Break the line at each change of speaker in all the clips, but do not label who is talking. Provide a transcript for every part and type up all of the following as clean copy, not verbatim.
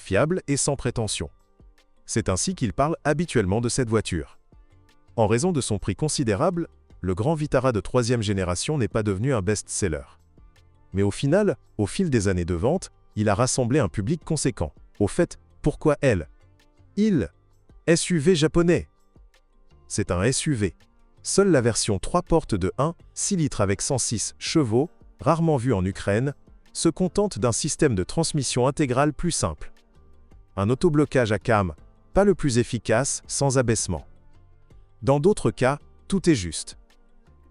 fiable et sans prétention. C'est ainsi qu'il parle habituellement de cette voiture. En raison de son prix considérable, le Grand Vitara de 3e génération n'est pas devenu un best-seller. Mais au final, au fil des années de vente, il a rassemblé un public conséquent. Au fait, pourquoi elle? SUV japonais. C'est un SUV. Seule la version 3 portes de 1,6 litres avec 106 chevaux, rarement vue en Ukraine, se contente d'un système de transmission intégrale plus simple. Un autoblocage à cam, pas le plus efficace, sans abaissement. Dans d'autres cas, tout est juste.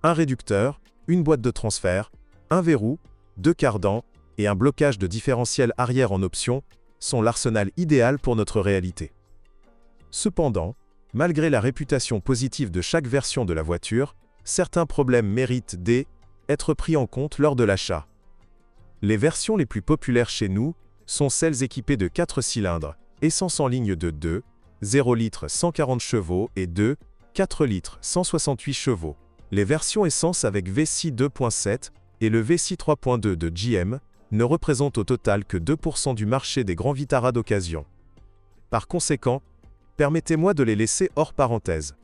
Un réducteur, une boîte de transfert, un verrou, 2 cardans et un blocage de différentiel arrière en option sont l'arsenal idéal pour notre réalité. Cependant, malgré la réputation positive de chaque version de la voiture, certains problèmes méritent d'être pris en compte lors de l'achat. Les versions les plus populaires chez nous sont celles équipées de 4 cylindres, essence en ligne de 2, 0 litres 140 chevaux et 2, 4 litres 168 chevaux. Les versions essence avec V6 2.7 et le V6 3.2 de GM ne représentent au total que 2% du marché des grands Vitara d'occasion. Par conséquent, permettez-moi de les laisser hors parenthèse.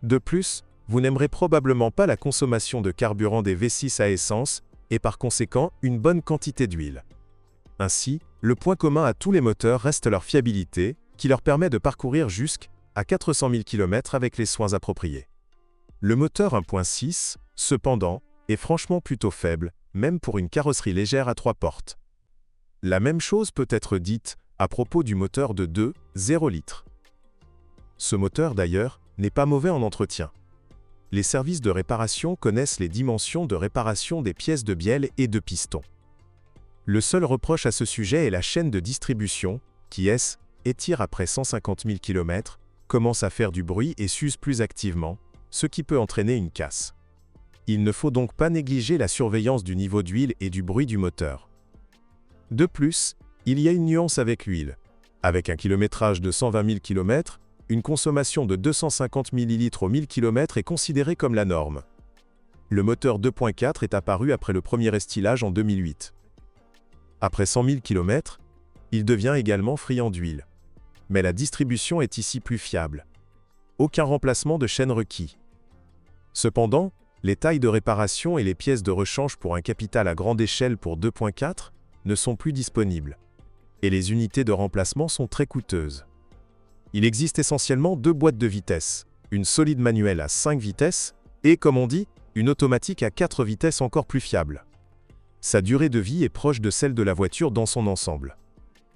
De plus, vous n'aimerez probablement pas la consommation de carburant des V6 à essence, et par conséquent une bonne quantité d'huile. Ainsi, le point commun à tous les moteurs reste leur fiabilité, qui leur permet de parcourir jusqu'à 400 000 km avec les soins appropriés. Le moteur 1.6, cependant, est franchement plutôt faible, même pour une carrosserie légère à 3 portes. La même chose peut être dite à propos du moteur de 2,0 litres. Ce moteur d'ailleurs n'est pas mauvais en entretien. Les services de réparation connaissent les dimensions de réparation des pièces de bielle et de piston. Le seul reproche à ce sujet est la chaîne de distribution, qui étire après 150 000 km, commence à faire du bruit et s'use plus activement, ce qui peut entraîner une casse. Il ne faut donc pas négliger la surveillance du niveau d'huile et du bruit du moteur. De plus, il y a une nuance avec l'huile. Avec un kilométrage de 120 000 km, une consommation de 250 ml au 1000 km est considérée comme la norme. Le moteur 2.4 est apparu après le premier estillage en 2008. Après 100 000 km, il devient également friand d'huile. Mais la distribution est ici plus fiable. Aucun remplacement de chaîne requis. Cependant, les tailles de réparation et les pièces de rechange pour un capital à grande échelle pour 2.4 ne sont plus disponibles. Et les unités de remplacement sont très coûteuses. Il existe essentiellement 2 boîtes de vitesses, une solide manuelle à 5 vitesses et, comme on dit, une automatique à 4 vitesses encore plus fiable. Sa durée de vie est proche de celle de la voiture dans son ensemble.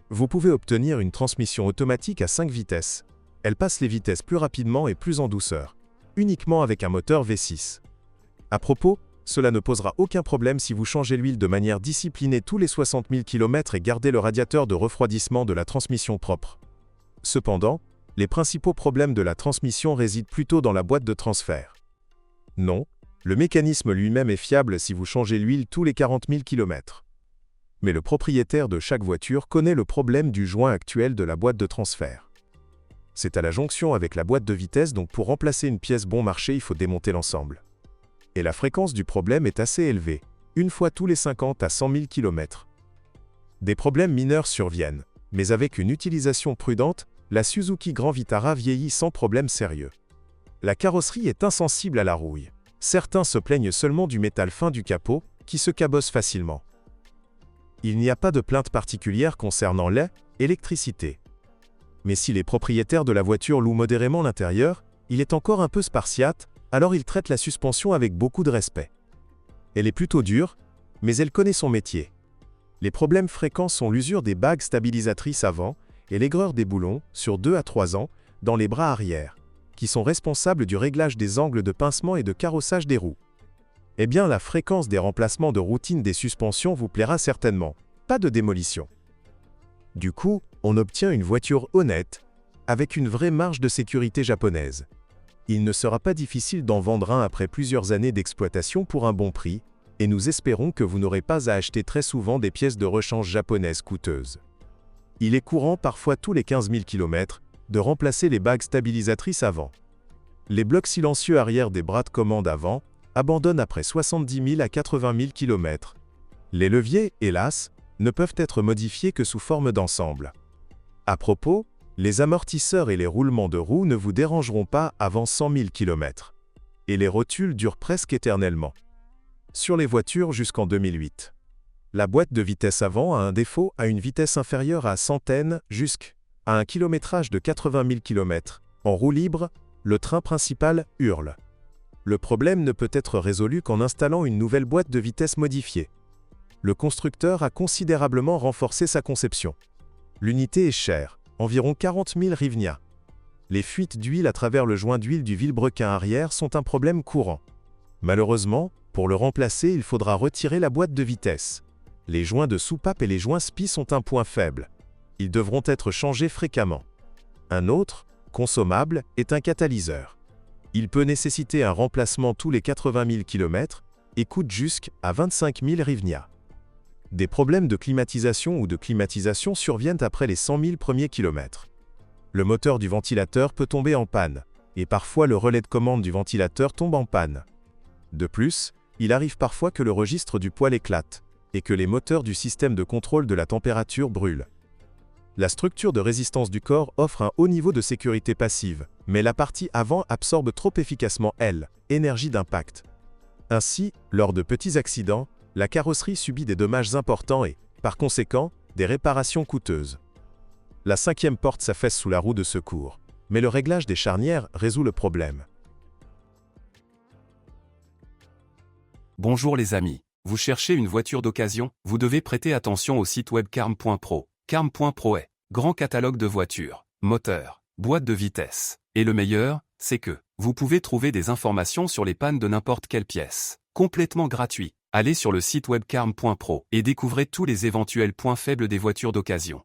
Vous pouvez obtenir une transmission automatique à 5 vitesses. Elle passe les vitesses plus rapidement et plus en douceur, uniquement avec un moteur V6. À propos, cela ne posera aucun problème si vous changez l'huile de manière disciplinée tous les 60 000 km et gardez le radiateur de refroidissement de la transmission propre. Cependant, les principaux problèmes de la transmission résident plutôt dans la boîte de transfert. Non, le mécanisme lui-même est fiable si vous changez l'huile tous les 40 000 km. Mais le propriétaire de chaque voiture connaît le problème du joint actuel de la boîte de transfert. C'est à la jonction avec la boîte de vitesse, donc pour remplacer une pièce bon marché, il faut démonter l'ensemble. Et la fréquence du problème est assez élevée, une fois tous les 50 à 100 000 km. Des problèmes mineurs surviennent, mais avec une utilisation prudente, la Suzuki Grand Vitara vieillit sans problème sérieux. La carrosserie est insensible à la rouille. Certains se plaignent seulement du métal fin du capot, qui se cabosse facilement. Il n'y a pas de plainte particulière concernant l'électricité. Mais si les propriétaires de la voiture louent modérément l'intérieur, il est encore un peu spartiate, alors ils traitent la suspension avec beaucoup de respect. Elle est plutôt dure, mais elle connaît son métier. Les problèmes fréquents sont l'usure des bagues stabilisatrices avant et l'aigreur des boulons, sur 2 à 3 ans, dans les bras arrière, qui sont responsables du réglage des angles de pincement et de carrossage des roues. Eh bien, la fréquence des remplacements de routine des suspensions vous plaira certainement, pas de démolition. Du coup, on obtient une voiture honnête, avec une vraie marge de sécurité japonaise. Il ne sera pas difficile d'en vendre un après plusieurs années d'exploitation pour un bon prix, et nous espérons que vous n'aurez pas à acheter très souvent des pièces de rechange japonaises coûteuses. Il est courant, parfois tous les 15 000 km, de remplacer les bagues stabilisatrices avant. Les blocs silencieux arrière des bras de commande avant abandonnent après 70 000 à 80 000 km. Les leviers, hélas, ne peuvent être modifiés que sous forme d'ensemble. À propos, les amortisseurs et les roulements de roues ne vous dérangeront pas avant 100 000 km. Et les rotules durent presque éternellement. Sur les voitures jusqu'en 2008. La boîte de vitesse avant a un défaut à une vitesse inférieure à centaines jusqu'à un kilométrage de 80 000 km. En roue libre, le train principal hurle. Le problème ne peut être résolu qu'en installant une nouvelle boîte de vitesse modifiée. Le constructeur a considérablement renforcé sa conception. L'unité est chère, environ 40 000 hryvnias. Les fuites d'huile à travers le joint d'huile du vilebrequin arrière sont un problème courant. Malheureusement, pour le remplacer, il faudra retirer la boîte de vitesse. Les joints de soupape et les joints spi sont un point faible. Ils devront être changés fréquemment. Un autre, consommable, est un catalyseur. Il peut nécessiter un remplacement tous les 80 000 km et coûte jusqu'à 25 000 hryvnias. Des problèmes de climatisation ou de climatisation surviennent après les 100 000 premiers kilomètres. Le moteur du ventilateur peut tomber en panne, et parfois le relais de commande du ventilateur tombe en panne. De plus, il arrive parfois que le registre du poêle éclate, et que les moteurs du système de contrôle de la température brûlent. La structure de résistance du corps offre un haut niveau de sécurité passive, mais la partie avant absorbe trop efficacement l'énergie d'impact. Ainsi, lors de petits accidents, la carrosserie subit des dommages importants et, par conséquent, des réparations coûteuses. La cinquième porte s'affaisse sous la roue de secours, mais le réglage des charnières résout le problème.
Bonjour les amis. Vous cherchez une voiture d'occasion? Vous devez prêter attention au site web carm.pro. Carm.pro est grand catalogue de voitures, moteurs, boîtes de vitesse. Et le meilleur, c'est que vous pouvez trouver des informations sur les pannes de n'importe quelle pièce. Complètement gratuit. Allez sur le site web carm.pro et découvrez tous les éventuels points faibles des voitures d'occasion.